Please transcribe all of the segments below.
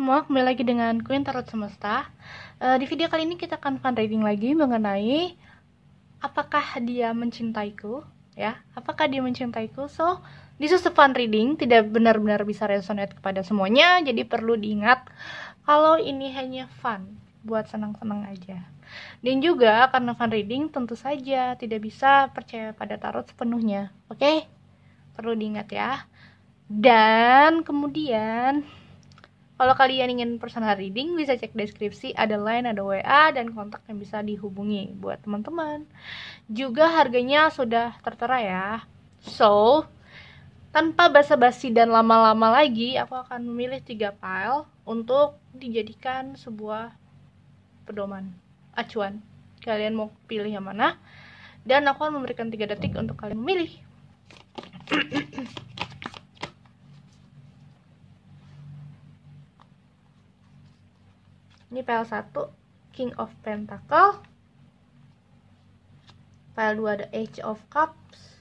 semua, kembali lagi dengan Queen Tarot Semesta. Di video kali ini kita akan fun reading lagi mengenai apakah dia mencintaiku, ya? Apakah dia mencintaiku? So, this is a fun reading, tidak benar-benar bisa resonate kepada semuanya, jadi perlu diingat kalau ini hanya fun, buat senang-senang aja. Dan juga karena fun reading, tentu saja tidak bisa percaya pada tarot sepenuhnya, oke? Perlu diingat ya. Dan kemudian kalau kalian ingin personal reading, bisa cek deskripsi, ada line, ada WA, dan kontak yang bisa dihubungi buat teman-teman. Juga harganya sudah tertera ya. So, tanpa basa-basi dan lama-lama lagi, aku akan memilih 3 file untuk dijadikan sebuah pedoman, acuan. Kalian mau pilih yang mana? Dan aku akan memberikan 3 detik untuk kalian memilih. Ini file 1, King of Pentacle. File 2 ada Age of Cups.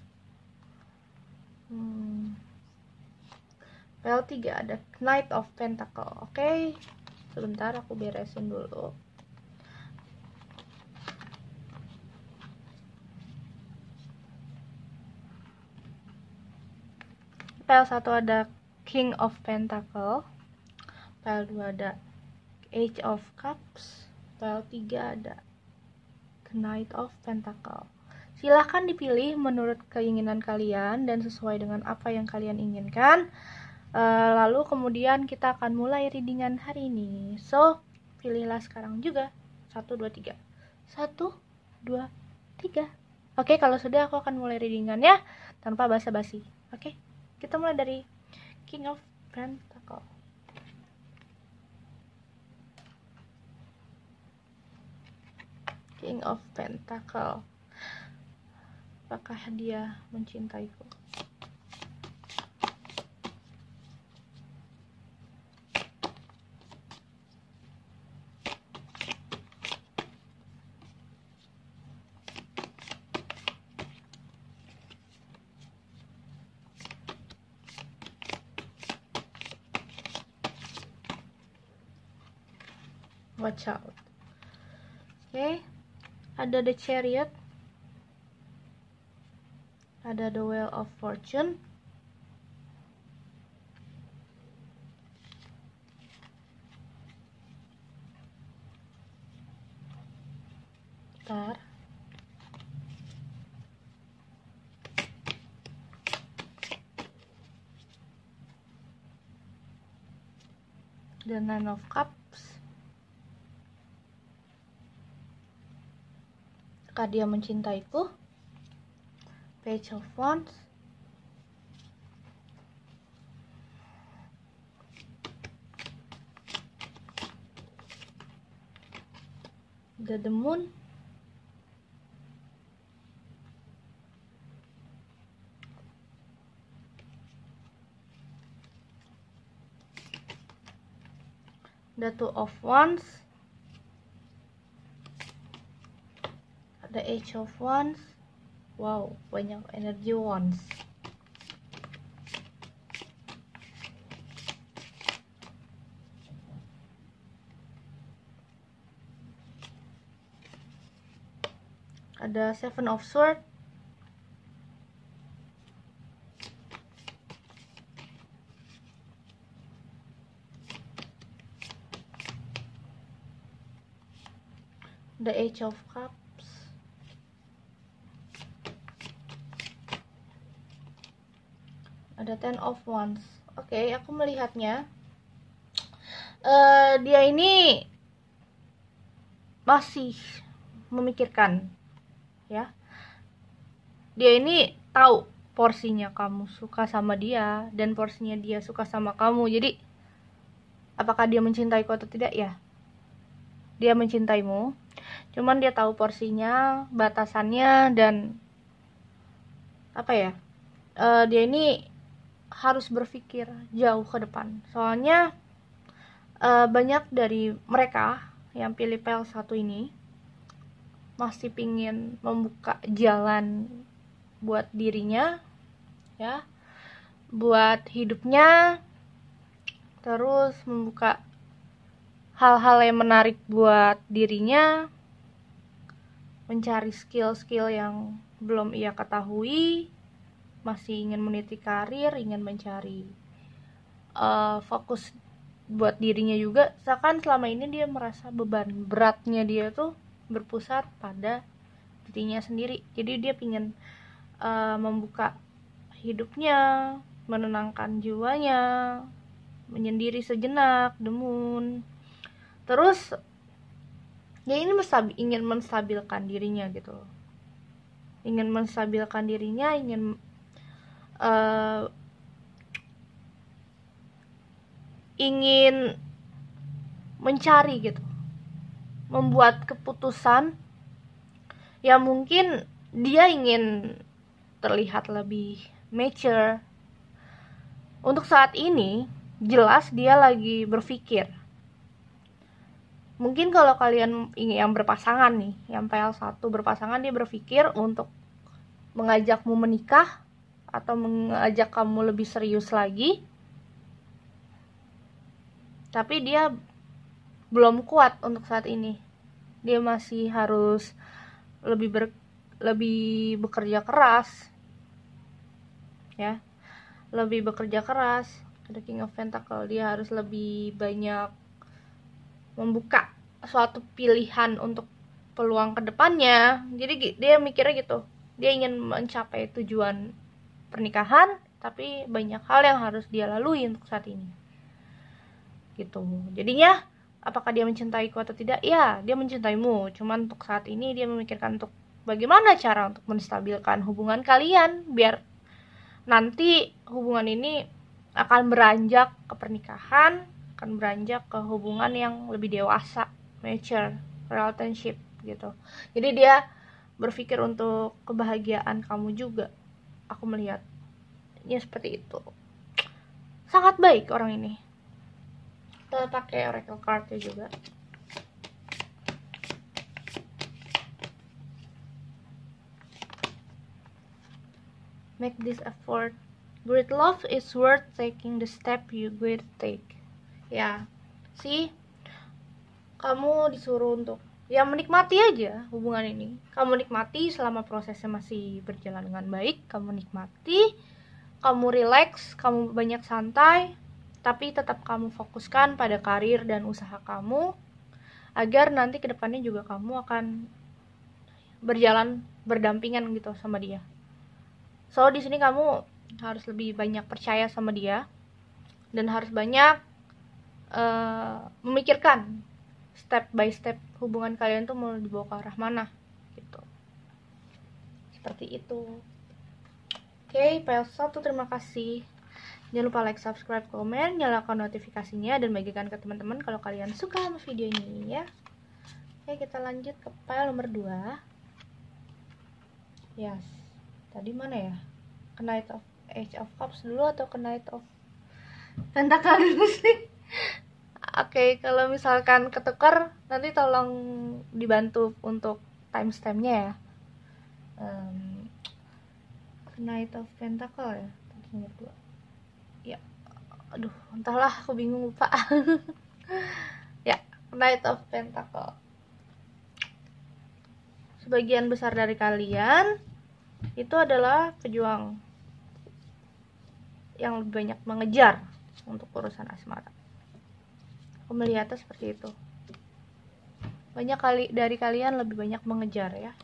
File 3 ada Knight of Pentacle. Oke. Sebentar aku beresin dulu. File 1 ada King of Pentacle. File 2 ada Age of Cups. File 3 ada Knight of Pentacle. Silahkan dipilih menurut keinginan kalian dan sesuai dengan apa yang kalian inginkan. Lalu kemudian kita akan mulai readingan hari ini. So, pilihlah sekarang juga. 1, 2, 3. 1, 2, 3. Oke, kalau sudah aku akan mulai readingannya tanpa basa-basi. Oke, kita mulai dari King of Pentacle. King of Pentacle. Apakah dia mencintaiku? Watch out. Oke. Ada The Chariot, ada The Wheel of Fortune, The Nine of Cups. Apakah dia mencintaiku? Page of Wands. The Moon. The Two of Wands. The Age of Wands. Wow, banyak energi wands. Ada Seven of Swords. The Age of Cups. Ada Ten of Wands. Oke, aku melihatnya dia ini masih memikirkan, ya. Dia ini tahu porsinya kamu suka sama dia dan porsinya dia suka sama kamu. Jadi apakah dia mencintaiku atau tidak? Ya, dia mencintaimu. Cuman dia tahu porsinya, batasannya, dan apa ya? Dia ini harus berpikir jauh ke depan. Soalnya banyak dari mereka yang pilih file 1 ini masih pingin membuka jalan buat dirinya, ya, buat hidupnya, terus membuka hal-hal yang menarik buat dirinya, mencari skill-skill yang belum ia ketahui, masih ingin meniti karir, ingin mencari fokus buat dirinya juga. Seakan selama ini dia merasa beban beratnya dia tuh berpusat pada dirinya sendiri. Jadi dia pingin membuka hidupnya, menenangkan jiwanya, menyendiri sejenak, demun. Terus dia ini ingin menstabilkan dirinya gitu, ingin menstabilkan dirinya, ingin mencari gitu, membuat keputusan yang mungkin dia ingin terlihat lebih mature. Untuk saat ini jelas dia lagi berpikir. Mungkin kalau kalian yang berpasangan nih, yang PL1 berpasangan, dia berpikir untuk mengajakmu menikah atau mengajak kamu lebih serius lagi. Tapi dia belum kuat untuk saat ini. Dia masih harus lebih bekerja keras. Ya. Lebih bekerja keras. Ada King of Pentacle, dia harus lebih banyak membuka suatu pilihan untuk peluang kedepannya. Jadi dia mikirnya gitu, dia ingin mencapai tujuan pernikahan, tapi banyak hal yang harus dia lalui untuk saat ini gitu. Jadinya apakah dia mencintaiku atau tidak? Ya, dia mencintaimu, cuman untuk saat ini dia memikirkan untuk bagaimana cara untuk menstabilkan hubungan kalian biar nanti hubungan ini akan beranjak ke pernikahan, akan beranjak ke hubungan yang lebih dewasa, mature, relationship gitu. Jadi dia berpikir untuk kebahagiaan kamu juga. Aku melihatnya seperti itu. Sangat baik orang ini. Kita pakai oracle cardnya juga. Make this effort. Great love is worth taking the step you going to take. Ya, kamu disuruh untuk ya menikmati aja hubungan ini. Kamu nikmati selama prosesnya masih berjalan dengan baik. Kamu nikmati, kamu relax, kamu banyak santai, tapi tetap kamu fokuskan pada karir dan usaha kamu, agar nanti kedepannya juga kamu akan berjalan berdampingan gitu sama dia. So di sini kamu harus lebih banyak percaya sama dia dan harus banyak memikirkan step by step hubungan kalian tuh mau dibawa ke arah mana gitu. Seperti itu. Oke, PL1 terima kasih. Jangan lupa like, subscribe, komen, nyalakan notifikasinya dan bagikan ke teman-teman kalau kalian suka sama video ini ya. Oke, kita lanjut ke PL nomor 2. Yes. Tadi mana ya? Knight of Age of Cups dulu atau Knight of Pentacle dulu sih? Oke, kalau misalkan ketukar nanti tolong dibantu untuk timestampnya ya. Knight of Pentacle ya, nomor 2. Ya, aduh, entahlah, aku bingung lupa. Ya, Knight of Pentacle. Sebagian besar dari kalian itu adalah pejuang yang lebih banyak mengejar untuk urusan asmara. Aku melihatnya seperti itu. Banyak dari kalian lebih banyak mengejar ya.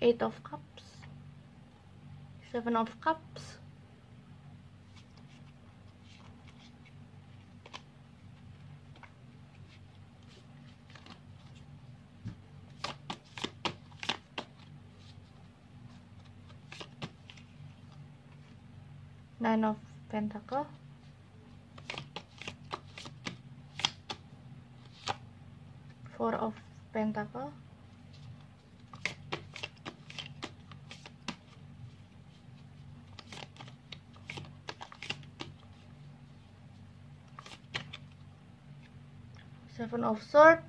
Eight of Cups, Seven of Cups, Nine of Pentacle, Four of Pentacle, Seven of Swords.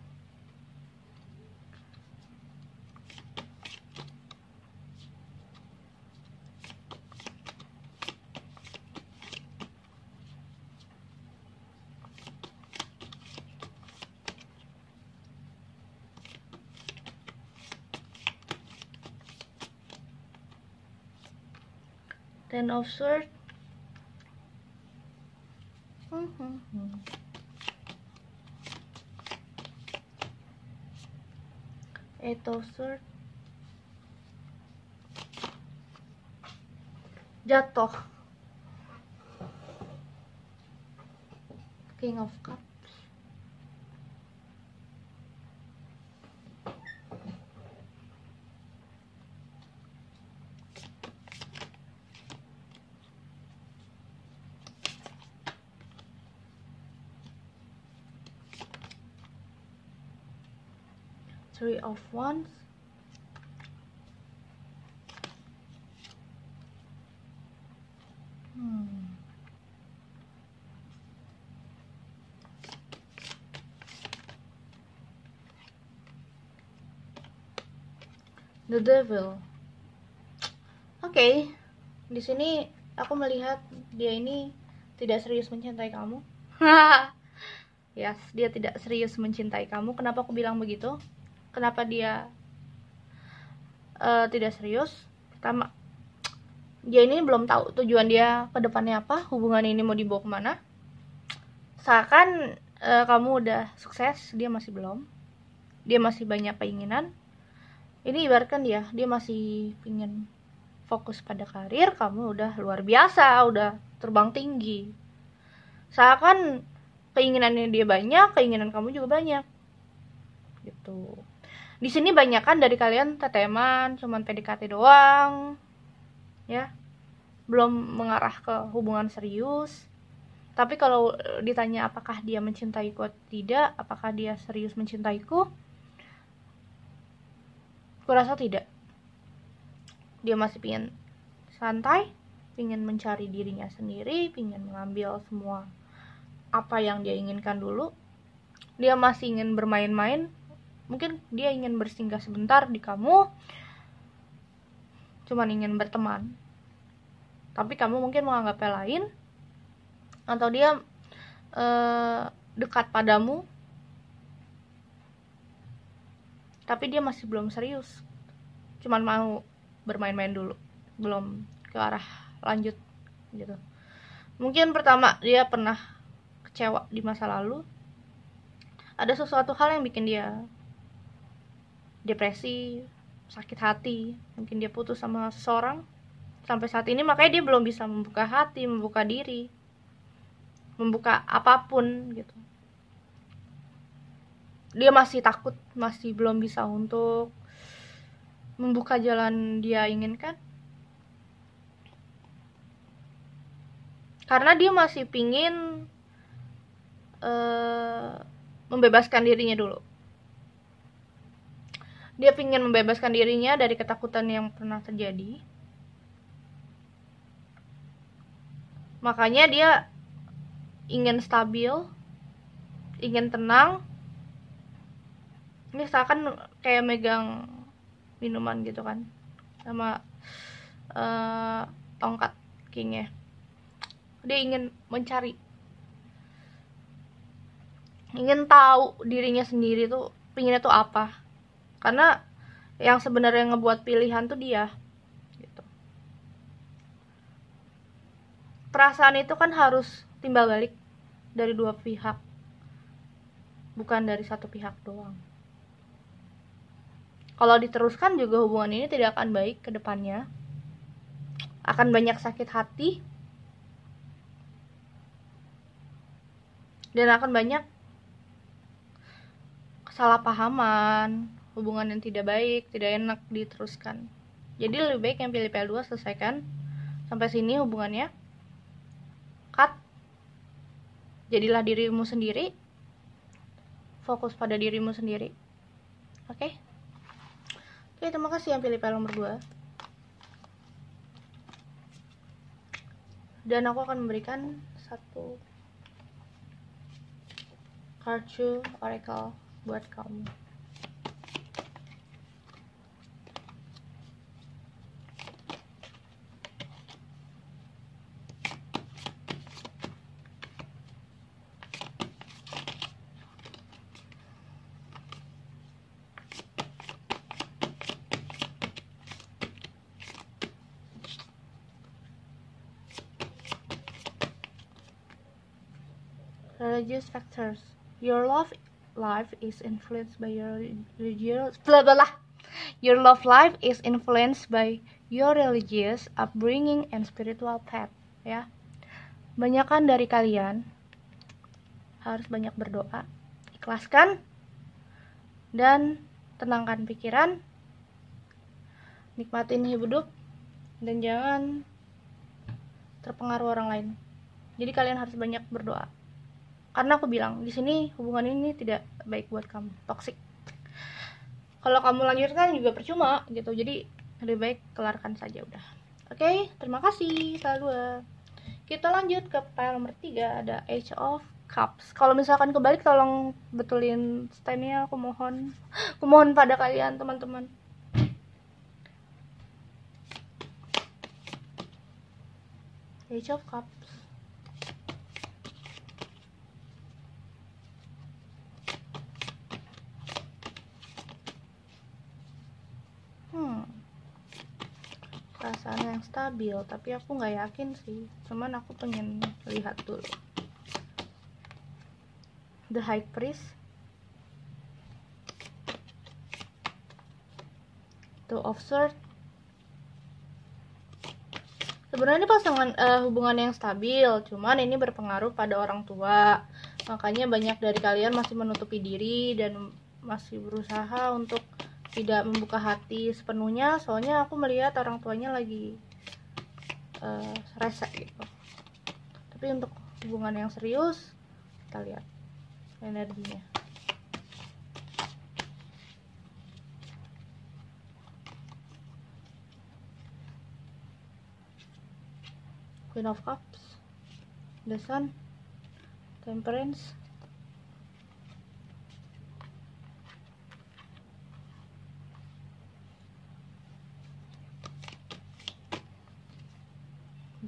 Ten of Swords. Eight of Swords. Jatuh. King of Cups. Three of Wands. The Devil. Oke, di sini aku melihat dia ini tidak serius mencintai kamu. Yes, dia tidak serius mencintai kamu. Kenapa aku bilang begitu? Kenapa dia tidak serius? Pertama, dia ini belum tahu tujuan dia ke depannya apa, hubungan ini mau dibawa kemana. Seakan kamu udah sukses, dia masih belum. Dia masih banyak keinginan. Ini ibaratkan dia masih ingin fokus pada karir, kamu udah luar biasa, udah terbang tinggi. Seakan keinginannya dia banyak, keinginan kamu juga banyak. Gitu. Di sini banyak kan dari kalian teteman, cuman PDKT doang. Ya. Belum mengarah ke hubungan serius. Tapi kalau ditanya apakah dia mencintaiku atau tidak, apakah dia serius mencintaiku? Kurasa tidak. Dia masih pingin santai, pingin mencari dirinya sendiri, pingin mengambil semua apa yang dia inginkan dulu. Dia masih ingin bermain-main. Mungkin dia ingin bersinggah sebentar di kamu, cuman ingin berteman. Tapi kamu mungkin menganggapnya lain, atau dia dekat padamu, tapi dia masih belum serius, cuman mau bermain-main dulu, belum ke arah lanjut gitu. Mungkin pertama dia pernah kecewa di masa lalu, ada sesuatu hal yang bikin dia depresi, sakit hati, mungkin dia putus sama seseorang sampai saat ini, makanya dia belum bisa membuka hati, membuka diri, membuka apapun gitu. Dia masih takut, masih belum bisa untuk membuka jalan dia inginkan, karena dia masih pingin membebaskan dirinya dulu. Dia pingin membebaskan dirinya dari ketakutan yang pernah terjadi. Makanya dia ingin stabil, ingin tenang. Ini seakan kayak megang minuman gitu kan, sama tongkat kingnya. Dia ingin mencari, ingin tahu dirinya sendiri tuh pinginnya tuh apa. Karena yang sebenarnya ngebuat pilihan tuh dia gitu. Perasaan itu kan harus timbal balik dari dua pihak, bukan dari satu pihak doang. Kalau diteruskan juga hubungan ini tidak akan baik ke depannya. Akan banyak sakit hati. Dan akan banyak kesalahpahaman, hubungan yang tidak baik, tidak enak diteruskan. Jadi lebih baik yang pilih PL2 selesaikan. Sampai sini hubungannya. Cut. Jadilah dirimu sendiri. Fokus pada dirimu sendiri. Oke? Oke, terima kasih yang pilih PL nomor 2. Dan aku akan memberikan satu kartu oracle buat kamu. Religious factors. Your love life is influenced by your religious blah blah blah. Your love life is influenced by your religious upbringing and spiritual path. Ya, banyakan dari kalian harus banyak berdoa, ikhlaskan dan tenangkan pikiran, nikmatin hidup dan jangan terpengaruh orang lain. Jadi kalian harus banyak berdoa. Karena aku bilang di sini hubungan ini tidak baik buat kamu, toksik. Kalau kamu lanjutkan juga percuma gitu. Jadi lebih baik kelarkan saja udah. Oke, terima kasih salah 2. Kita lanjut ke pile nomor 3, ada Ace of Cups. Kalau misalkan kebalik tolong betulin stand-nya, aku mohon pada kalian teman-teman. Ace of Cups. Perasaan yang stabil, tapi aku nggak yakin sih, cuman aku pengen lihat dulu. The High Priest, Two of Swords. Sebenarnya ini pasangan hubungan yang stabil, cuman ini berpengaruh pada orang tua. Makanya banyak dari kalian masih menutupi diri dan masih berusaha untuk tidak membuka hati sepenuhnya, soalnya aku melihat orang tuanya lagi rese gitu. Tapi untuk hubungan yang serius, kita lihat energinya. Queen of Cups, The Sun, Temperance,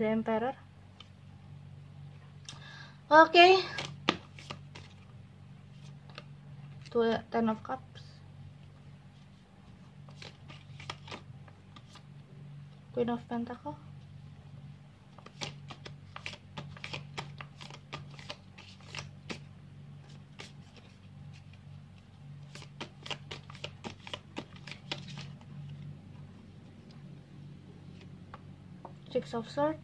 The Emperor. Oke. Ten of Cups, Queen of Pentacles, Six of Swords,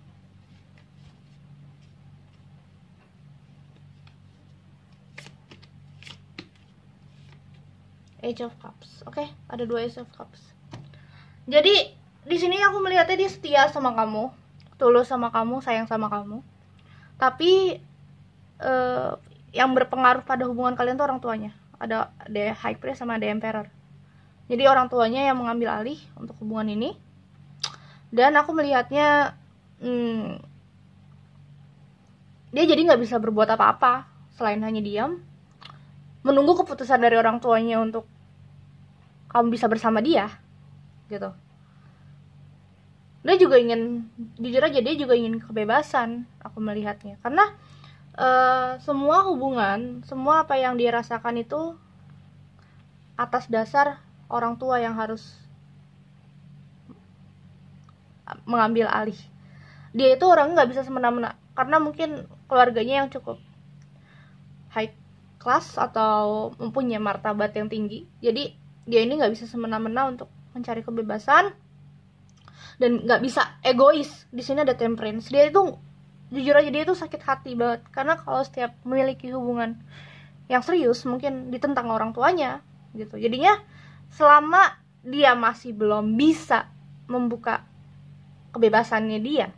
Age of Cups. Oke, ada 2 Age of Cups. Jadi di sini aku melihatnya dia setia sama kamu, tulus sama kamu, sayang sama kamu. Tapi yang berpengaruh pada hubungan kalian tuh orang tuanya. Ada The High Priest sama The Emperor. Jadi orang tuanya yang mengambil alih untuk hubungan ini. Dan aku melihatnya dia jadi nggak bisa berbuat apa-apa selain hanya diam, menunggu keputusan dari orang tuanya untuk kamu bisa bersama dia gitu. Dia juga ingin, jujur aja dia juga ingin kebebasan, aku melihatnya. Karena semua hubungan, semua apa yang dia rasakan itu atas dasar orang tua yang harus mengambil alih. Dia itu orang nggak bisa semena-mena karena mungkin keluarganya yang cukup high class atau mempunyai martabat yang tinggi. Jadi dia ini nggak bisa semena-mena untuk mencari kebebasan dan nggak bisa egois. Di sini ada Temperance. Dia itu jujur aja dia itu sakit hati banget karena kalau setiap memiliki hubungan yang serius mungkin ditentang orang tuanya gitu. Jadinya selama dia masih belum bisa membuka kebebasannya dia,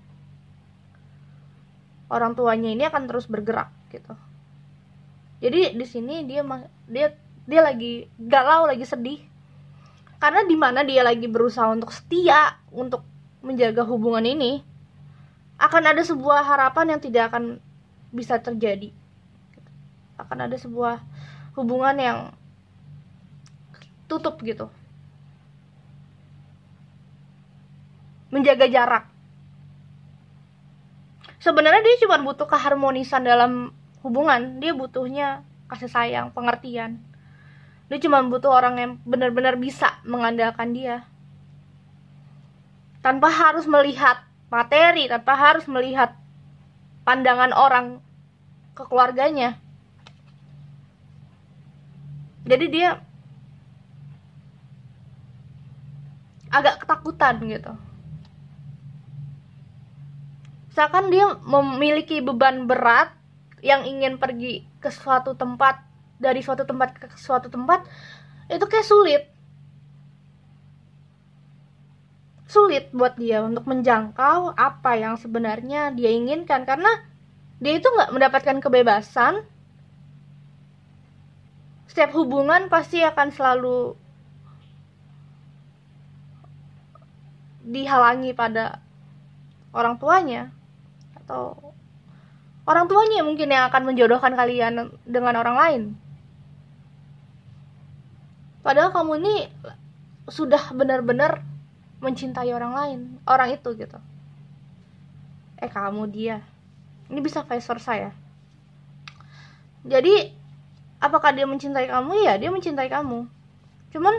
orang tuanya ini akan terus bergerak gitu. Jadi di sini dia lagi galau, lagi sedih karena di mana dia lagi berusaha untuk setia, untuk menjaga hubungan ini, akan ada sebuah harapan yang tidak akan bisa terjadi. akan ada sebuah hubungan yang tutup gitu, menjaga jarak. Sebenarnya dia cuma butuh keharmonisan dalam hubungan, dia butuhnya kasih sayang, pengertian. Dia cuma butuh orang yang benar-benar bisa mengandalkan dia, tanpa harus melihat materi, tanpa harus melihat pandangan orang ke keluarganya. Jadi dia agak ketakutan gitu, seakan dia memiliki beban berat yang ingin pergi ke suatu tempat, dari suatu tempat ke suatu tempat, itu kayak sulit buat dia untuk menjangkau apa yang sebenarnya dia inginkan, karena dia itu nggak mendapatkan kebebasan. Setiap hubungan pasti akan selalu dihalangi pada orang tuanya, atau orang tuanya mungkin yang akan menjodohkan kalian dengan orang lain. Padahal kamu ini sudah benar-benar mencintai orang lain, orang itu gitu. Kamu, dia. Ini bisa vice versa ya. Jadi, apakah dia mencintai kamu? Ya, dia mencintai kamu. Cuman,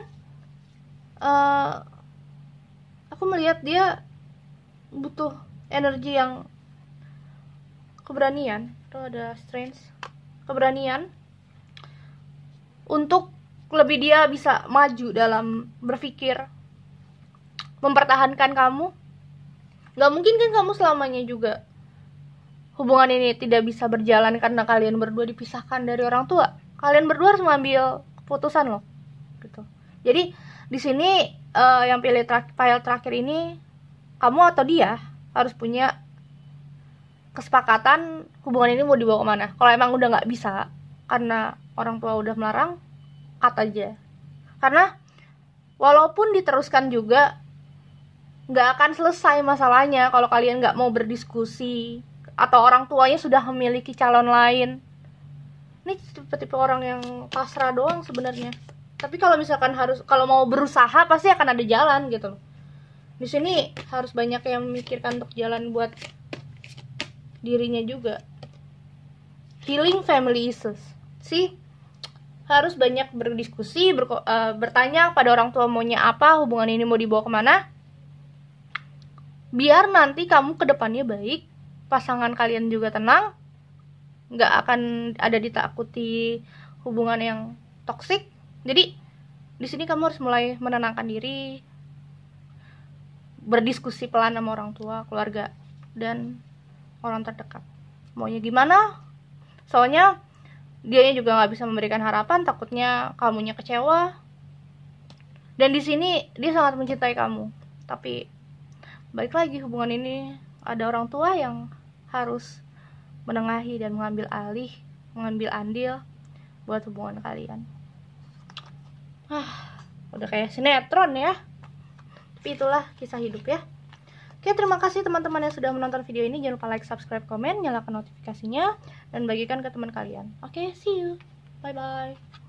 aku melihat dia butuh energi yang keberanian. Itu ada strange, keberanian untuk lebih dia bisa maju dalam berpikir, mempertahankan kamu. Gak mungkin kan kamu selamanya juga hubungan ini tidak bisa berjalan karena kalian berdua dipisahkan dari orang tua. Kalian berdua harus mengambil keputusan loh, gitu. Jadi di sini yang pilih file terakhir ini, kamu atau dia harus punya kesepakatan hubungan ini mau dibawa kemana. Kalau emang udah nggak bisa karena orang tua udah melarang, cut aja. Karena walaupun diteruskan juga nggak akan selesai masalahnya kalau kalian nggak mau berdiskusi, atau orang tuanya sudah memiliki calon lain. Ini tipe-tipe orang yang pasrah doang sebenarnya. Tapi kalau misalkan kalau mau berusaha pasti akan ada jalan gitu loh. Di sini harus banyak yang memikirkan untuk jalan buat dirinya juga. Healing family issues sih, harus banyak berdiskusi, bertanya pada orang tua maunya apa, hubungan ini mau dibawa kemana, biar nanti kamu kedepannya baik, pasangan kalian juga tenang, nggak akan ada ditakuti hubungan yang toksik. Jadi di sini kamu harus mulai menenangkan diri, berdiskusi pelan sama orang tua, keluarga, dan orang terdekat. Maunya gimana? Soalnya dianya juga nggak bisa memberikan harapan, takutnya kamunya kecewa. Dan di sini dia sangat mencintai kamu, tapi balik lagi, hubungan ini ada orang tua yang harus menengahi dan mengambil andil buat hubungan kalian. Udah kayak sinetron ya, tapi itulah kisah hidup ya. Oke, terima kasih teman-teman yang sudah menonton video ini. Jangan lupa like, subscribe, komen, nyalakan notifikasinya, dan bagikan ke teman kalian. Oke, see you. Bye-bye.